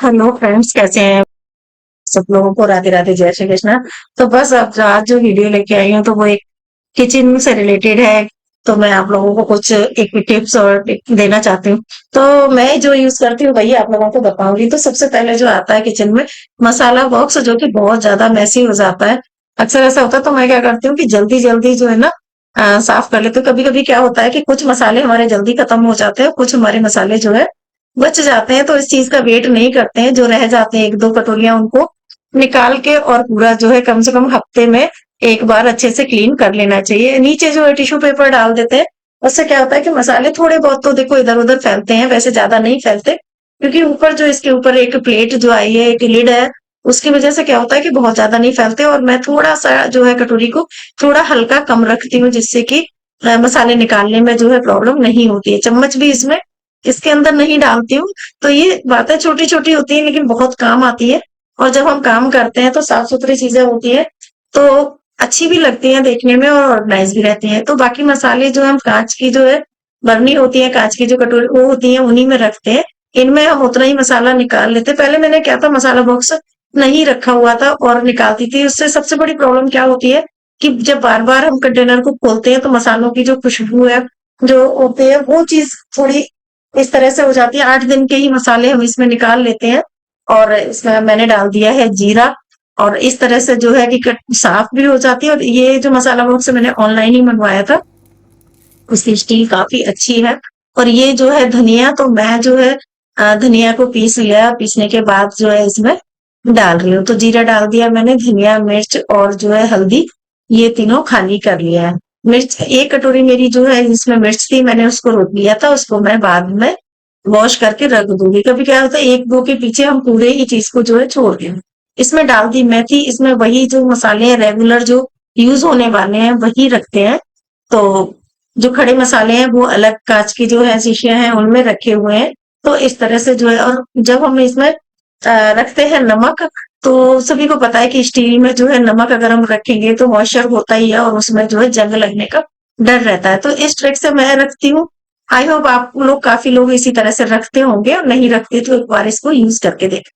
Hello friends, कैसे हैं सब लोगों को? राधे राधे, जय श्री कृष्णा। तो बस अब आज जो वीडियो लेके आई हूँ तो वो एक किचन से रिलेटेड है। तो मैं आप लोगों को कुछ एक टिप्स और टिप देना चाहती हूँ। तो मैं जो यूज करती हूँ वही आप लोगों को बताऊंगी। तो सबसे पहले जो आता है किचन में, मसाला बॉक्स, जो कि बहुत ज्यादा मैसी हो जाता है। अक्सर ऐसा होता है, तो मैं क्या करती हूँ कि जल्दी जल्दी जो है ना, साफ कर लेते हूँ। कभी कभी क्या होता है कि कुछ मसाले हमारे जल्दी खत्म हो जाते हैं, कुछ हमारे मसाले जो है बच जाते हैं। तो इस चीज का वेट नहीं करते हैं, जो रह जाते हैं एक दो कटोरियां, उनको निकाल के और पूरा जो है कम से कम हफ्ते में एक बार अच्छे से क्लीन कर लेना चाहिए। नीचे जो है टिश्यू पेपर डाल देते हैं। उससे क्या होता है कि मसाले थोड़े बहुत तो देखो इधर उधर फैलते हैं, वैसे ज्यादा नहीं फैलते, क्योंकि ऊपर जो इसके ऊपर एक प्लेट जो आई है, एक लिड है, उसकी वजह से क्या होता है कि बहुत ज्यादा नहीं फैलते। और मैं थोड़ा सा जो है कटोरी को थोड़ा हल्का कम रखती हूँ, जिससे कि मसाले निकालने में जो है प्रॉब्लम नहीं होती है। चम्मच भी इसमें इसके अंदर नहीं डालती हूँ। तो ये बातें छोटी छोटी होती है, लेकिन बहुत काम आती है। और जब हम काम करते हैं तो साफ सुथरी चीजें होती है, तो अच्छी भी लगती है देखने में और ऑर्गेनाइज भी रहती है। तो बाकी मसाले जो हम कांच की जो है बरनी होती है, कांच की जो कटोरी वो होती है, उन्हीं में रखते हैं। इनमें हम उतना ही मसाला निकाल लेते हैं। पहले मैंने क्या था, मसाला बॉक्स नहीं रखा हुआ था और निकालती थी। उससे सबसे बड़ी प्रॉब्लम क्या होती है कि जब बार बार हम कंटेनर को खोलते हैं तो मसालों की जो खुशबू है, जो होती है, वो चीज थोड़ी इस तरह से हो जाती है। 8 दिन के ही मसाले हम इसमें निकाल लेते हैं। और इसमें मैंने डाल दिया है जीरा, और इस तरह से जो है कि साफ भी हो जाती है। और ये जो मसाला बॉक्स मैंने ऑनलाइन ही मंगवाया था, उसकी स्टील काफी अच्छी है। और ये जो है धनिया, तो मैं जो है धनिया को पीस लिया, पीसने के बाद जो है इसमें डाल रही हूँ। तो जीरा डाल दिया मैंने, धनिया, मिर्च और जो है हल्दी, ये तीनों खाली कर लिया है। मिर्च एक कटोरी मेरी जो है इसमें मिर्च थी, मैंने उसको रोक लिया था, उसको मैं बाद में वॉश करके रख दूंगी। कभी क्या होता है एक दो के पीछे हम पूरे ही चीज को जो है छोड़ दें। इसमें डाल दी मेथी, इसमें वही जो मसाले हैं रेगुलर जो यूज होने वाले हैं वही रखते हैं। तो जो खड़े मसाले हैं वो अलग कांच की जो है शीशियां हैं उनमें रखे हुए हैं। तो इस तरह से जो है, और जब हम इसमें रखते हैं नमक, तो सभी को पता है कि स्टील में जो है नमक अगर हम रखेंगे तो मॉइस्चर होता ही है और उसमें जो है जंग लगने का डर रहता है। तो इस ट्रिक से मैं रखती हूँ। आई होप आप लोग, काफी लोग इसी तरह से रखते होंगे, और नहीं रखते तो एक बार इसको यूज करके देख।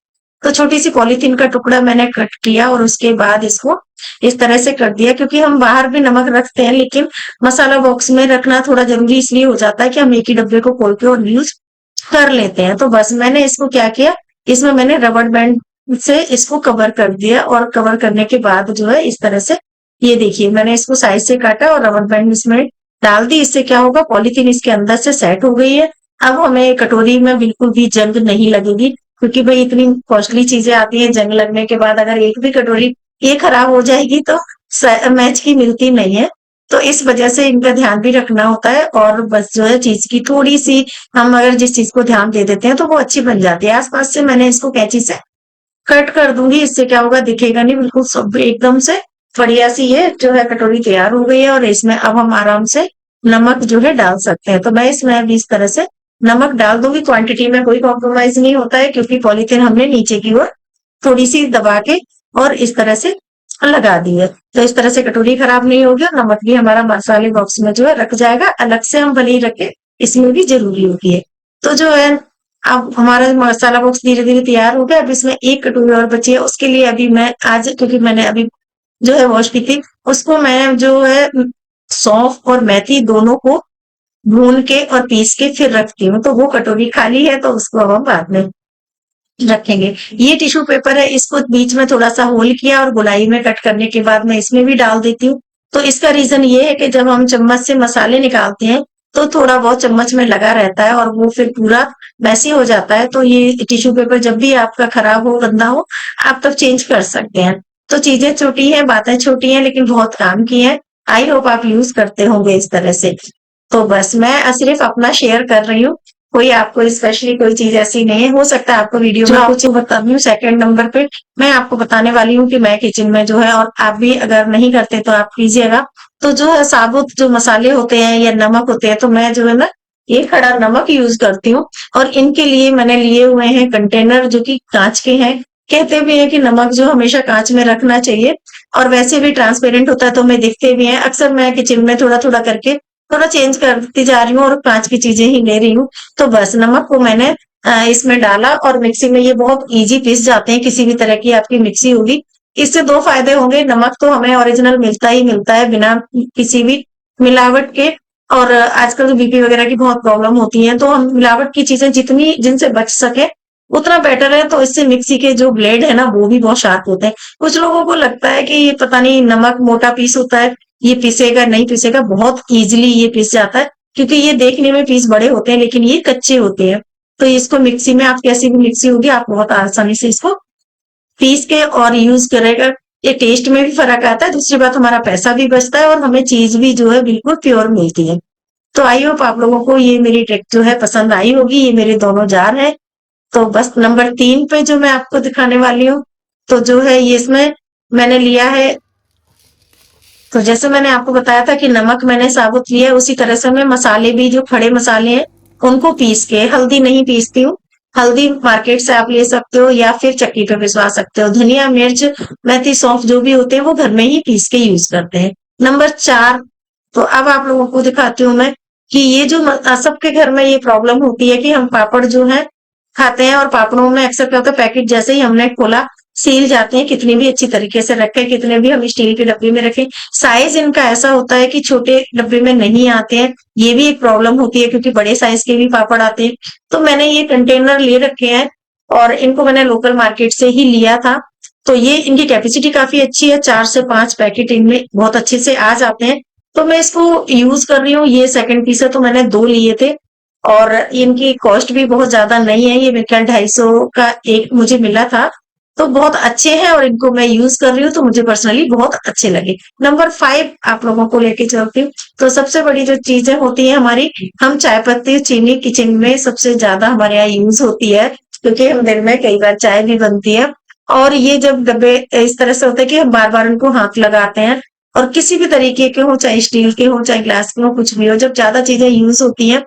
तो छोटी सी पॉलीथीन का टुकड़ा मैंने कट किया और उसके बाद इसको इस तरह से कर दिया, क्योंकि हम बाहर भी नमक रखते हैं, लेकिन मसाला बॉक्स में रखना थोड़ा जरूरी इसलिए हो जाता है कि हम एक ही डब्बे को खोल के और यूज कर लेते हैं। तो बस मैंने इसको क्या किया, इसमें मैंने रबर बैंड से इसको कवर कर दिया, और कवर करने के बाद जो है इस तरह से, ये देखिए मैंने इसको साइड से काटा और रबर बैंड इसमें डाल दी। इससे क्या होगा, पॉलीथीन इसके अंदर से सेट हो गई है। अब हमें कटोरी में बिल्कुल भी जंग नहीं लगेगी, क्योंकि भाई इतनी कॉस्टली चीजें आती हैं, जंग लगने के बाद अगर एक भी कटोरी ये खराब हो जाएगी तो मैच की मिलती नहीं है। तो इस वजह से इनका ध्यान भी रखना होता है। और बस जो है चीज की थोड़ी सी, हम अगर जिस चीज को ध्यान दे देते हैं तो वो अच्छी बन जाती है। आसपास से मैंने इसको कैंची से कट कर दूंगी, इससे क्या होगा, दिखेगा नहीं, बिल्कुल सब एकदम से बढ़िया सी ये जो है कटोरी तैयार हो गई है। और इसमें अब हम आराम से नमक जो है डाल सकते हैं। तो मैं इसमें अभी इस तरह से नमक डाल दूंगी। क्वांटिटी में कोई कॉम्प्रोमाइज नहीं होता है, क्योंकि पॉलीथीन हमने नीचे की ओर थोड़ी सी दबा के और इस तरह से लगा दी है। तो इस तरह से कटोरी खराब नहीं होगी और नमक भी हमारा मसाले बॉक्स में जो है रख जाएगा। अलग से हम भले ही रखें, इसमें भी जरूरी होती है। तो जो है, अब हमारा मसाला बॉक्स धीरे धीरे तैयार हो गया। अब इसमें एक कटोरी और बची है, उसके लिए अभी मैं आज, क्योंकि मैंने अभी जो है वॉश की थी, उसको मैं जो है सौंफ और मेथी दोनों को भून के और पीस के फिर रखती हूँ। तो वो कटोरी खाली है, तो उसको अब हम बाद में रखेंगे। ये टिश्यू पेपर है, इसको बीच में थोड़ा सा होल किया और गोलाई में कट करने के बाद मैं इसमें भी डाल देती हूँ। तो इसका रीजन ये है कि जब हम चम्मच से मसाले निकालते हैं तो थोड़ा बहुत चम्मच में लगा रहता है और वो फिर पूरा मैसी हो जाता है। तो ये टिश्यू पेपर जब भी आपका खराब हो, गंदा हो, आप तब चेंज कर सकते हैं। तो चीजें छोटी हैं, बातें छोटी हैं, लेकिन बहुत काम की है। आई होप आप यूज करते होंगे इस तरह से। तो बस मैं सिर्फ अपना शेयर कर रही हूँ, कोई आपको स्पेशली कोई चीज ऐसी नहीं है। हो सकता है आपको वीडियो में कुछ बता दूं। सेकंड नंबर पे मैं आपको बताने वाली हूँ कि मैं किचन में जो है, और आप भी अगर नहीं करते तो आप कीजिएगा। तो जो है साबुत जो मसाले होते हैं या नमक होते हैं, तो मैं जो है ना ये खड़ा नमक यूज करती हूँ। और इनके लिए मैंने लिए हुए हैं कंटेनर जो कि कांच के हैं। कहते भी हैं कि नमक जो हमेशा कांच में रखना चाहिए, और वैसे भी ट्रांसपेरेंट होता है तो हमें दिखते भी हैं। अक्सर मैं किचन में थोड़ा थोड़ा करके थोड़ा चेंज करती जा रही हूँ और काँच की चीज़ें ही ले रही हूँ। तो बस नमक को मैंने इसमें डाला और मिक्सी में ये बहुत ईज़ी पीस जाते हैं, किसी भी तरह की आपकी मिक्सी होगी। इससे 2 फ़ायदे होंगे, नमक तो हमें ओरिजिनल मिलता ही मिलता है बिना किसी भी मिलावट के। और आजकल तो बीपी वगैरह की बहुत प्रॉब्लम होती है, तो हम मिलावट की चीज़ें जितनी जिनसे बच सकें, उतना बेटर है। तो इससे मिक्सी के जो ब्लेड है ना, वो भी बहुत शार्प होते हैं। कुछ लोगों को लगता है कि ये पता नहीं नमक मोटा पीस होता है, ये पीसेगा नहीं पीसेगा, बहुत ईज़िली ये पीस जाता है, क्योंकि ये देखने में पीस बड़े होते हैं, लेकिन ये कच्चे होते हैं। तो इसको मिक्सी में आप कैसी भी मिक्सी होगी, आप बहुत आसानी से इसको पीस के और यूज़ करेगा। ये टेस्ट में भी फ़र्क आता है, दूसरी बात हमारा पैसा भी बचता है और हमें चीज़ भी जो है बिल्कुल प्योर मिलती है। तो आई होप आप लोगों को ये मेरी ट्रिक जो है पसंद आई होगी। ये मेरे दोनों जार हैं। तो बस नंबर 3 पे जो मैं आपको दिखाने वाली हूँ, तो जो है ये इसमें मैंने लिया है, तो जैसे मैंने आपको बताया था कि नमक मैंने साबुत लिया है, उसी तरह से मैं मसाले भी जो खड़े मसाले हैं, उनको पीस के, हल्दी नहीं पीसती हूँ। हल्दी मार्केट से आप ले सकते हो या फिर चक्की पे पिसवा सकते हो। धनिया, मिर्च, मेथी, सौंफ जो भी होते हैं, वो घर में ही पीस के यूज़ करते हैं। नंबर 4, तो अब आप लोगों को दिखाती हूँ मैं कि ये जो सबके घर में ये प्रॉब्लम होती है कि हम पापड़ जो है खाते हैं और पापड़ों में अक्सर क्या होता है, पैकेट जैसे ही हमने खोला सील जाते हैं, कितनी भी अच्छी तरीके से रखें, कितने भी हम स्टील के डब्बे में रखें, साइज इनका ऐसा होता है कि छोटे डब्बे में नहीं आते हैं। ये भी एक प्रॉब्लम होती है, क्योंकि बड़े साइज के भी पापड़ आते हैं। तो मैंने ये कंटेनर ले रखे हैं और इनको मैंने लोकल मार्केट से ही लिया था। तो ये इनकी कैपेसिटी काफी अच्छी है, 4 से 5 पैकेट इनमें बहुत अच्छे से आ जाते हैं। तो मैं इसको यूज कर रही हूँ। ये सेकंड पीस है, तो मैंने 2 लिए थे और इनकी कॉस्ट भी बहुत ज्यादा नहीं है। ये मेरे ख्याल 250 का एक मुझे मिला था। तो बहुत अच्छे हैं और इनको मैं यूज कर रही हूँ, तो मुझे पर्सनली बहुत अच्छे लगे। नंबर 5 आप लोगों को लेके चलती हूँ। तो सबसे बड़ी जो चीजें होती है हमारी, हम चाय पत्ती चीनी किचन में सबसे ज्यादा हमारे यहाँ यूज होती है, क्योंकि हम दिन में कई बार चाय भी बनती है। और ये जब डब्बे इस तरह से होते हैं कि हम बार बार उनको हाथ लगाते हैं, और किसी भी तरीके के हो, चाहे स्टील के हो चाहे ग्लास के हो, कुछ भी हो, जब ज्यादा चीजें यूज होती हैं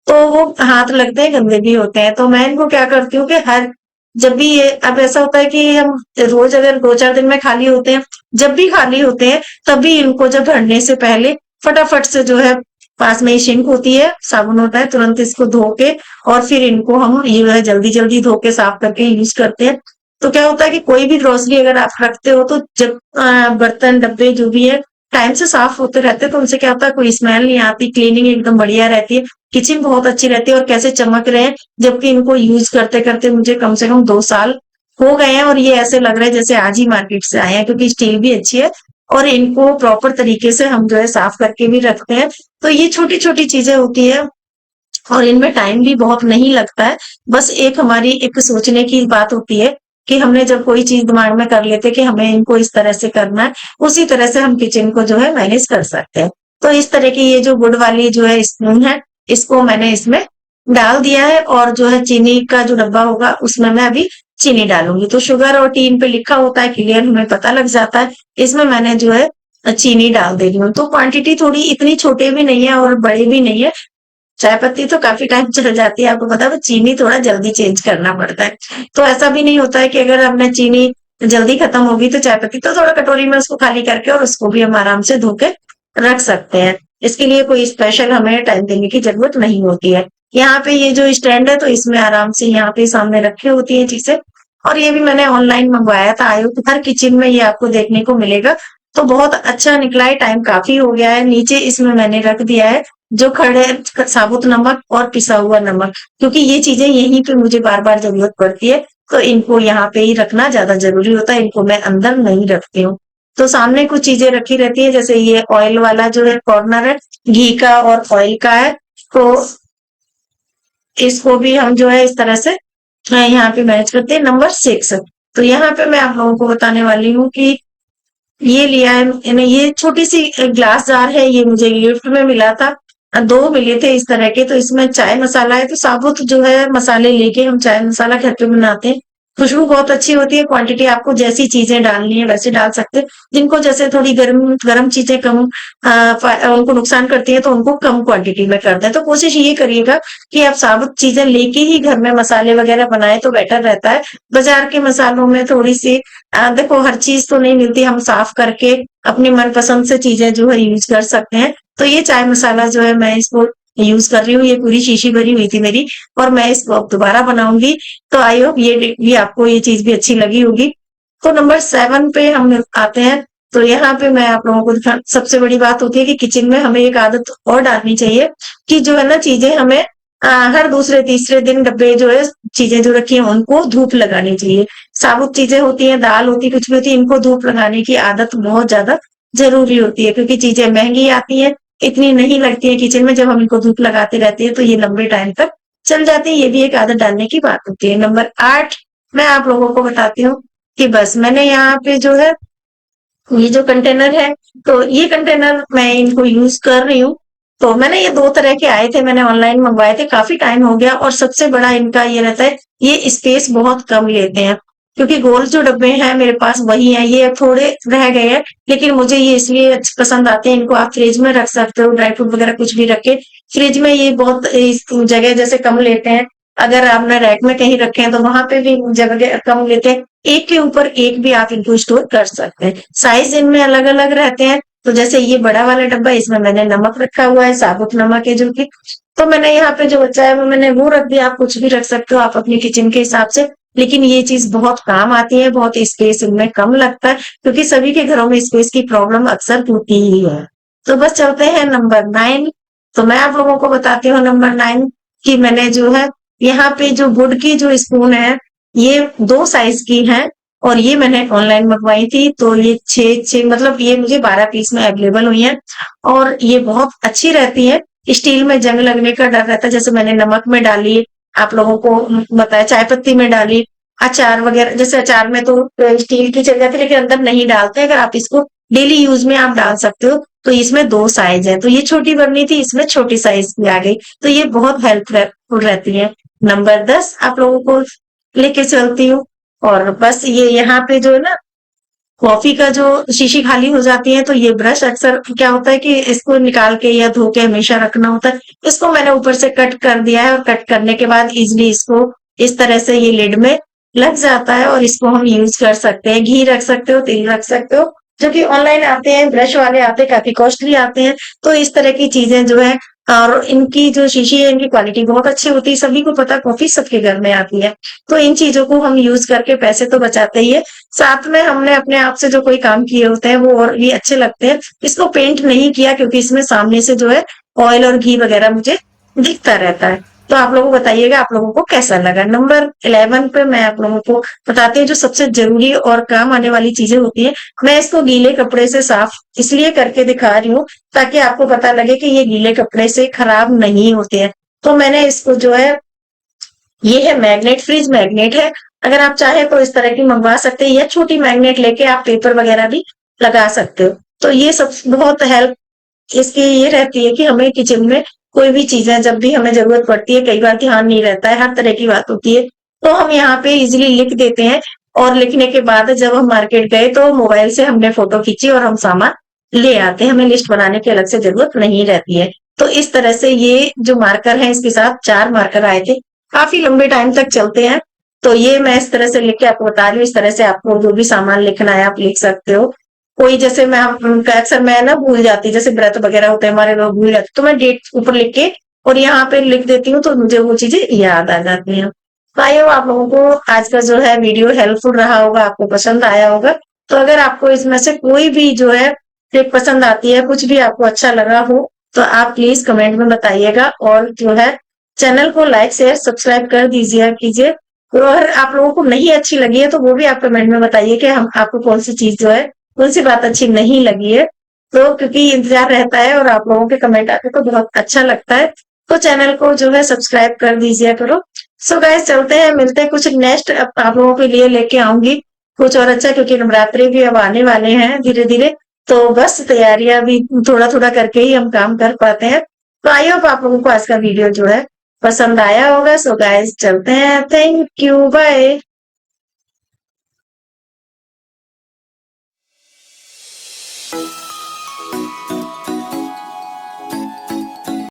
तो वो हाथ लगते हैं, गंदे भी होते हैं। तो मैं इनको क्या करती हूँ कि हर जब भी ये अब ऐसा होता है कि हम रोज अगर 2-4 दिन में खाली होते हैं, जब भी खाली होते हैं, तभी इनको जब भरने से पहले फटाफट से जो है, पास में ही सिंक होती है, साबुन होता है, तुरंत इसको धो के और फिर इनको हम ये जो है जल्दी-जल्दी धो के साफ करके यूज़ करते हैं। तो क्या होता है कि कोई भी ग्रोसरी अगर आप रखते हो, तो जब बर्तन, डब्बे जो भी है, टाइम से साफ होते रहते हैं, तो उनसे क्या होता है, कोई स्मेल नहीं आती, क्लीनिंग एकदम बढ़िया रहती है, किचन बहुत अच्छी रहती है और कैसे चमक रहे हैं। जबकि इनको यूज करते करते मुझे कम से कम 2 साल हो गए हैं और ये ऐसे लग रहा है जैसे आज ही मार्केट से आए हैं, क्योंकि स्टील भी अच्छी है और इनको प्रॉपर तरीके से हम जो है साफ करके भी रखते हैं। तो ये छोटी छोटी चीजें होती है और इनमें टाइम भी बहुत नहीं लगता है। बस एक हमारी एक सोचने की बात होती है कि हमने जब कोई चीज दिमाग में कर लेते कि हमें इनको इस तरह से करना है, उसी तरह से हम किचन को जो है मैनेज कर सकते हैं। तो इस तरह की ये जो गुड़ वाली जो है स्पून है, इसको मैंने इसमें डाल दिया है और जो है चीनी का जो डब्बा होगा उसमें मैं अभी चीनी डालूंगी। तो शुगर और टी इन पे लिखा होता है, क्लियर हमें पता लग जाता है। इसमें मैंने जो है चीनी डाल दे रही हूँ। तो क्वांटिटी थोड़ी इतनी छोटे भी नहीं है और बड़े भी नहीं है। चाय पत्ती तो काफी टाइम चल जाती है, आपको पता है, चीनी थोड़ा जल्दी चेंज करना पड़ता है। तो ऐसा भी नहीं होता है कि अगर हमने चीनी जल्दी खत्म होगी तो चाय पत्ती, तो थोड़ा कटोरी में उसको खाली करके और उसको भी हम आराम से धो के रख सकते हैं। इसके लिए कोई स्पेशल हमें टाइम देने की जरूरत नहीं होती है। यहाँ पे ये जो स्टैंड है, तो इसमें आराम से यहाँ पे सामने रखी होती है चीजें। और ये भी मैंने ऑनलाइन मंगवाया था, आयो तो हर किचन में ये आपको देखने को मिलेगा। तो बहुत अच्छा निकला है, टाइम काफी हो गया है। नीचे इसमें मैंने रख दिया है जो खड़े साबुत नमक और पिसा हुआ नमक, क्योंकि ये चीजें यहीं पे मुझे बार बार जरूरत पड़ती है, तो इनको यहाँ पे ही रखना ज्यादा जरूरी होता है। इनको मैं अंदर नहीं रखती हूँ। तो सामने कुछ चीजें रखी रहती है, जैसे ये ऑयल वाला जो है कॉर्नर है, घी का और ऑयल का है। तो इसको भी हम जो है इस तरह से यहाँ पे मैनेज करते हैं। नंबर 6, तो यहाँ पे मैं आप लोगों को बताने वाली हूँ कि ये लिया है मैंने, ये छोटी सी ग्लास जार है, ये मुझे गिफ्ट में मिला था। 2 मिले थे इस तरह के। तो इसमें चाय मसाला है, तो साबुत जो है मसाले लेके हम चाय मसाला घर पे बनाते हैं। खुशबू बहुत अच्छी होती है। क्वांटिटी आपको जैसी चीजें डालनी है वैसे डाल सकते हैं। जिनको जैसे थोड़ी गर्म गर्म चीजें कम उनको नुकसान करती है तो उनको कम क्वांटिटी में कर दें। तो कोशिश ये करिएगा कि आप साबुत चीजें लेके ही घर में मसाले वगैरह बनाए तो बेटर रहता है। बाजार के मसालों में थोड़ी सी देखो हर चीज तो नहीं मिलती, हम साफ करके अपनी मनपसंद से चीजें जो है यूज कर सकते हैं। तो ये चाय मसाला जो है मैं इसको यूज कर रही हूँ, ये पूरी शीशी भरी हुई थी मेरी और मैं इसको अब दोबारा बनाऊंगी। तो आई होप ये भी आपको ये चीज भी अच्छी लगी होगी। तो नंबर 7 पे हम आते हैं। तो यहाँ पे मैं आप लोगों को सबसे बड़ी बात होती है कि किचन में हमें एक आदत और डालनी चाहिए कि जो है ना चीजें हमें हर दूसरे तीसरे दिन डब्बे जो है चीजें जो रखी है उनको धूप लगानी चाहिए। साबुत चीजें होती है, दाल होती है, कुछ भी होती है, इनको धूप लगाने की आदत बहुत ज्यादा जरूरी होती है क्योंकि चीजें महंगी आती है, इतनी नहीं लगती है किचन में। जब हम इनको धूप लगाते रहते हैं तो ये लंबे टाइम तक चल जाती है। ये भी एक आदत डालने की बात होती है। नंबर 8 मैं आप लोगों को बताती हूँ कि बस मैंने यहाँ पे जो है ये जो कंटेनर है, तो ये कंटेनर मैं इनको यूज कर रही हूँ। तो मैंने ये 2 तरह के आए थे, मैंने ऑनलाइन मंगवाए थे, काफ़ी टाइम हो गया और सबसे बड़ा इनका ये रहता है, ये स्पेस बहुत कम लेते हैं। क्योंकि गोल जो डब्बे हैं मेरे पास वही हैं, ये थोड़े रह गए हैं, लेकिन मुझे ये इसलिए पसंद आते हैं, इनको आप फ्रिज में रख सकते हो, ड्राई फ्रूट वगैरह कुछ भी रख के। फ्रिज में ये बहुत इस जगह जैसे कम लेते हैं, अगर आपने रैक में कहीं रखे हैं तो वहां पे भी जगह कम लेते हैं। एक के ऊपर एक भी आप इनको स्टोर कर सकते हैं। साइज इनमें अलग-अलग रहते हैं। तो जैसे ये बड़ा वाला डब्बा, इसमें मैंने नमक रखा हुआ है, साबुत नमक है जो कि तो मैंने यहाँ पे जो बचा है वो मैंने वो रख दिया। आप कुछ भी रख सकते हो आप अपनी किचन के हिसाब से, लेकिन ये चीज बहुत काम आती है, बहुत स्पेस इनमें कम लगता है क्योंकि सभी के घरों में स्पेस की प्रॉब्लम अक्सर होती ही है। तो बस चलते हैं नंबर 9। तो मैं आप लोगों को बताती हूँ नंबर 9 कि मैंने जो है यहाँ पे जो वुड की जो स्पून है, ये 2 साइज की है और ये मैंने ऑनलाइन मंगवाई थी। तो ये 6 मतलब ये मुझे 12 पीस में अवेलेबल हुई है और ये बहुत अच्छी रहती है। स्टील में जंग लगने का डर रहता है, जैसे मैंने नमक में डाली, आप लोगों को बताया चाय पत्ती में डाली, अचार वगैरह, जैसे अचार में तो स्टील की चल जाती है लेकिन अंदर नहीं डालते। अगर आप इसको डेली यूज में आप डाल सकते हो। तो इसमें 2 साइज है, तो ये छोटी बननी थी, इसमें छोटी साइज की आ गई। तो ये बहुत हेल्पफुल रहती है। नंबर 10 आप लोगों को लेके चलती हूँ। और बस ये यहाँ पे जो है ना कॉफी का जो शीशी खाली हो जाती है तो ये ब्रश अक्सर क्या होता है कि इसको निकाल के या धो के हमेशा रखना होता है। इसको मैंने ऊपर से कट कर दिया है और कट करने के बाद इजिली इसको इस तरह से ये लिड में लग जाता है और इसको हम यूज कर सकते हैं। घी रख सकते हो, तेल रख सकते हो, जो कि ऑनलाइन आते हैं, ब्रश वाले आते हैं, काफी कॉस्टली आते हैं। तो इस तरह की चीजें जो है और इनकी जो शीशी है इनकी क्वालिटी बहुत अच्छी होती है। सभी को पता कॉफी सबके घर में आती है। तो इन चीजों को हम यूज करके पैसे तो बचाते ही है, साथ में हमने अपने आप से जो कोई काम किए होते हैं वो और भी अच्छे लगते हैं। इसको पेंट नहीं किया क्योंकि इसमें सामने से जो है ऑयल और घी वगैरह मुझे दिखता रहता है। तो आप लोगों को बताइएगा आप लोगों को कैसा लगा। नंबर 11 पे मैं आप लोगों को बताती हूँ जो सबसे जरूरी और काम आने वाली चीजें होती है। मैं इसको गीले कपड़े से साफ इसलिए करके दिखा रही हूँ ताकि आपको पता लगे कि ये गीले कपड़े से खराब नहीं होते हैं। तो मैंने इसको जो है ये है मैग्नेट, फ्रिज मैग्नेट है। अगर आप चाहे तो इस तरह की मंगवा सकते हैं या छोटी मैग्नेट लेके आप पेपर वगैरह भी लगा सकते हो। तो ये सब बहुत हेल्प इसकी ये रहती है कि हमें किचन में कोई भी चीजें जब भी हमें जरूरत पड़ती है, कई बार ध्यान नहीं रहता है, हर तरह की बात होती है, तो हम यहाँ पे इजिली लिख देते हैं और लिखने के बाद जब हम मार्केट गए तो मोबाइल से हमने फोटो खींची और हम सामान ले आते हैं। हमें लिस्ट बनाने की अलग से जरूरत नहीं रहती है। तो इस तरह से ये जो मार्कर है इसके साथ 4 मार्कर आए थे, काफी लंबे टाइम तक चलते हैं। तो ये मैं इस तरह से लिख के आपको बता रही हूँ। इस तरह से आपको जो भी सामान लिखना है आप लिख सकते हो। कोई जैसे मैं अक्सर मैं ना भूल जाती, जैसे व्रत वगैरह होते हैं हमारे, लोग भूल जाते, तो मैं डेट ऊपर लिख के और यहाँ पे लिख देती हूँ तो मुझे वो चीजें याद आ जाती हैं। तो आई होप आप लोगों को आज का जो है वीडियो हेल्पफुल रहा होगा, आपको पसंद आया होगा। तो अगर आपको इसमें से कोई भी जो है टिप पसंद आती है, कुछ भी आपको अच्छा लगा हो, तो आप प्लीज कमेंट में बताइएगा और जो है चैनल को लाइक शेयर सब्सक्राइब कर दीजिए कीजिए। और अगर आप लोगों को नहीं अच्छी लगी है तो वो भी आप कमेंट में बताइए कि हम आपको कौन सी चीज जो है कौन सी बात अच्छी नहीं लगी है। तो क्योंकि इंतजार रहता है और आप लोगों के कमेंट आते तो बहुत अच्छा लगता है। तो चैनल को जो है सब्सक्राइब कर दीजिए करो। सो गाइस चलते हैं, मिलते हैं कुछ नेक्स्ट आप लोगों के लिए लेके आऊंगी कुछ और अच्छा, क्योंकि नवरात्रि भी अब आने वाले हैं धीरे धीरे। तो बस तैयारियां भी थोड़ा थोड़ा करके ही हम काम कर पाते हैं। तो आई होप आप लोगों को आज का वीडियो जो है पसंद आया होगा। सो गाइस चलते हैं, थैंक यू, बाय।